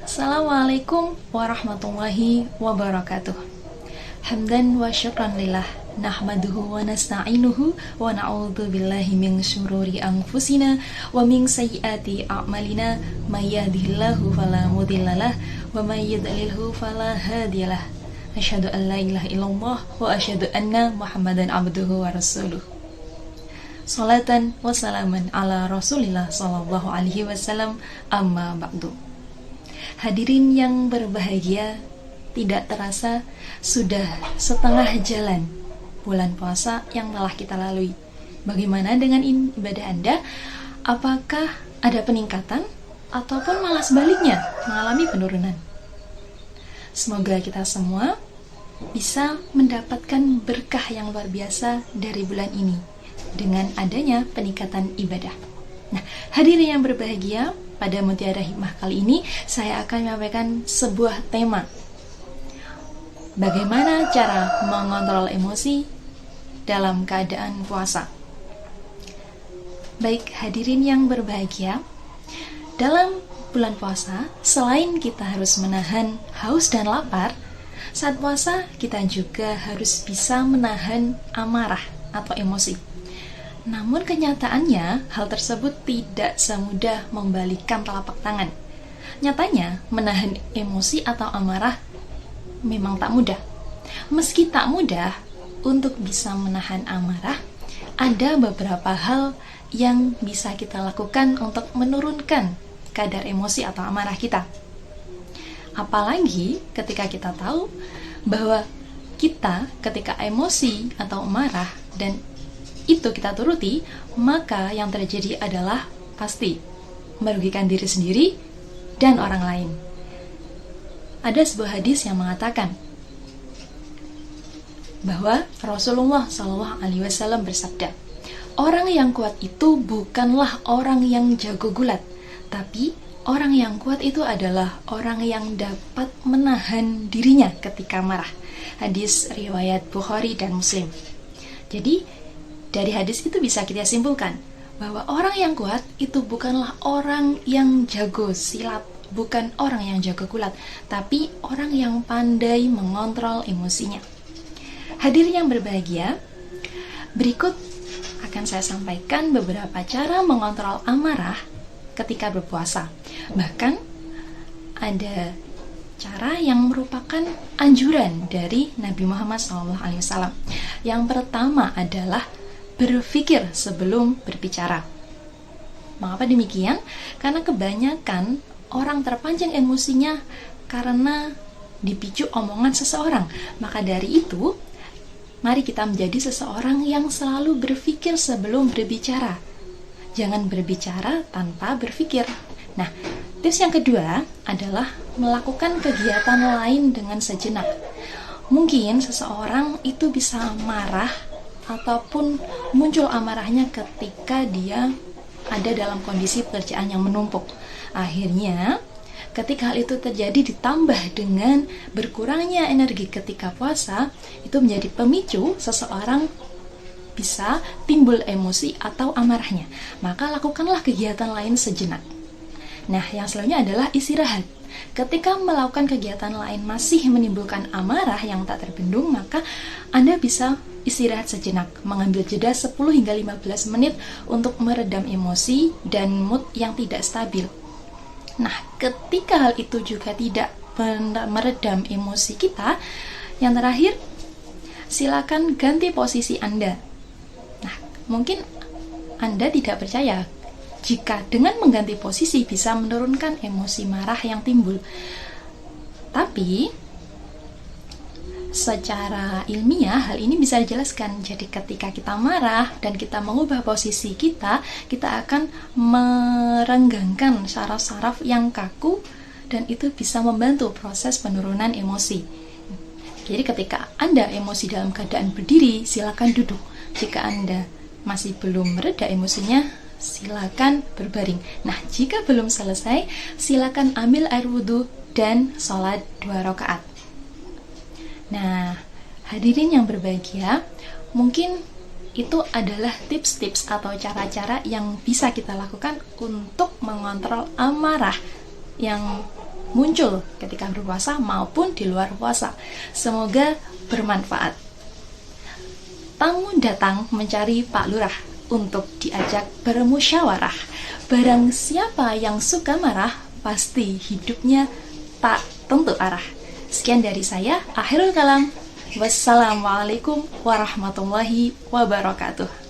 Assalamualaikum warahmatullahi wabarakatuh. Hamdan wa syukran lillah, nahmaduhu wa nasta'inuhu wa na'udzu billahi min syururi anfusina wa min sayyiati a'malina, may yahdihillahu fala mudhillalah wa may yudlilhu fala hadiyalah. Asyhadu an la ilaha illallah wa asyhadu anna Muhammadan abduhu wa rasuluh. Salatan wa salaman ala Rasulillah sallallahu alaihi wasallam, amma ba'du. Hadirin yang berbahagia, tidak terasa sudah setengah jalan bulan puasa yang telah kita lalui. Bagaimana dengan ibadah Anda? Apakah ada peningkatan ataupun malah sebaliknya mengalami penurunan? Semoga kita semua bisa mendapatkan berkah yang luar biasa dari bulan ini dengan adanya peningkatan ibadah. Nah, hadirin yang berbahagia, pada Mutiara Hikmah kali ini saya akan menyampaikan sebuah tema. Bagaimana cara mengontrol emosi dalam keadaan puasa? Baik, hadirin yang berbahagia, dalam bulan puasa, selain kita harus menahan haus dan lapar, saat puasa kita juga harus bisa menahan amarah atau emosi. Namun kenyataannya, hal tersebut tidak semudah membalikkan telapak tangan. Nyatanya, menahan emosi atau amarah memang tak mudah. Meski tak mudah, untuk bisa menahan amarah, ada beberapa hal yang bisa kita lakukan untuk menurunkan kadar emosi atau amarah kita. Apalagi ketika kita tahu bahwa kita ketika emosi atau marah dan itu kita turuti, maka yang terjadi adalah pasti merugikan diri sendiri dan orang lain. Ada sebuah hadis yang mengatakan bahwa Rasulullah SAW bersabda, orang yang kuat itu bukanlah orang yang jago gulat, tapi orang yang kuat itu adalah orang yang dapat menahan dirinya ketika marah. Hadis riwayat Bukhari dan Muslim. Jadi dari hadis itu bisa kita simpulkan bahwa orang yang kuat itu bukanlah orang yang jago silat, bukan orang yang jago gulat, tapi orang yang pandai mengontrol emosinya. Hadirin yang berbahagia, berikut akan saya sampaikan beberapa cara mengontrol amarah ketika berpuasa. Bahkan ada cara yang merupakan anjuran dari Nabi Muhammad SAW. Yang pertama adalah berpikir sebelum berbicara. Mengapa demikian? Karena kebanyakan orang terpancing emosinya karena dipicu omongan seseorang. Maka dari itu, mari kita menjadi seseorang yang selalu berpikir sebelum berbicara. Jangan berbicara tanpa berpikir. Nah, tips yang kedua adalah melakukan kegiatan lain dengan sejenak. Mungkin seseorang itu bisa marah ataupun muncul amarahnya ketika dia ada dalam kondisi pekerjaan yang menumpuk. Akhirnya, ketika hal itu terjadi ditambah dengan berkurangnya energi ketika puasa, itu menjadi pemicu seseorang bisa timbul emosi atau amarahnya. Maka lakukanlah kegiatan lain sejenak. Nah, yang selanjutnya adalah istirahat. Ketika melakukan kegiatan lain masih menimbulkan amarah yang tak terbendung, maka Anda bisa istirahat sejenak, mengambil jeda 10 hingga 15 menit untuk meredam emosi dan mood yang tidak stabil. Nah, ketika hal itu juga tidak meredam emosi kita, yang terakhir, silakan ganti posisi Anda. Nah, mungkin Anda tidak percaya jika dengan mengganti posisi bisa menurunkan emosi marah yang timbul. Tapi secara ilmiah hal ini bisa dijelaskan. Jadi ketika kita marah dan kita mengubah posisi kita akan merenggangkan saraf-saraf yang kaku dan itu bisa membantu proses penurunan emosi. Jadi ketika Anda emosi dalam keadaan berdiri, silakan duduk. Jika Anda masih belum mereda emosinya, silakan berbaring. Nah, jika belum selesai, silakan ambil air wudhu dan sholat 2 rakaat. Nah, hadirin yang berbahagia, mungkin itu adalah tips-tips atau cara-cara yang bisa kita lakukan untuk mengontrol amarah yang muncul ketika berpuasa maupun di luar puasa. Semoga bermanfaat. Tamu datang mencari Pak Lurah untuk diajak bermusyawarah. Barang siapa yang suka marah, pasti hidupnya tak tentu arah. Sekian dari saya, akhirul kalam. Wassalamualaikum warahmatullahi wabarakatuh.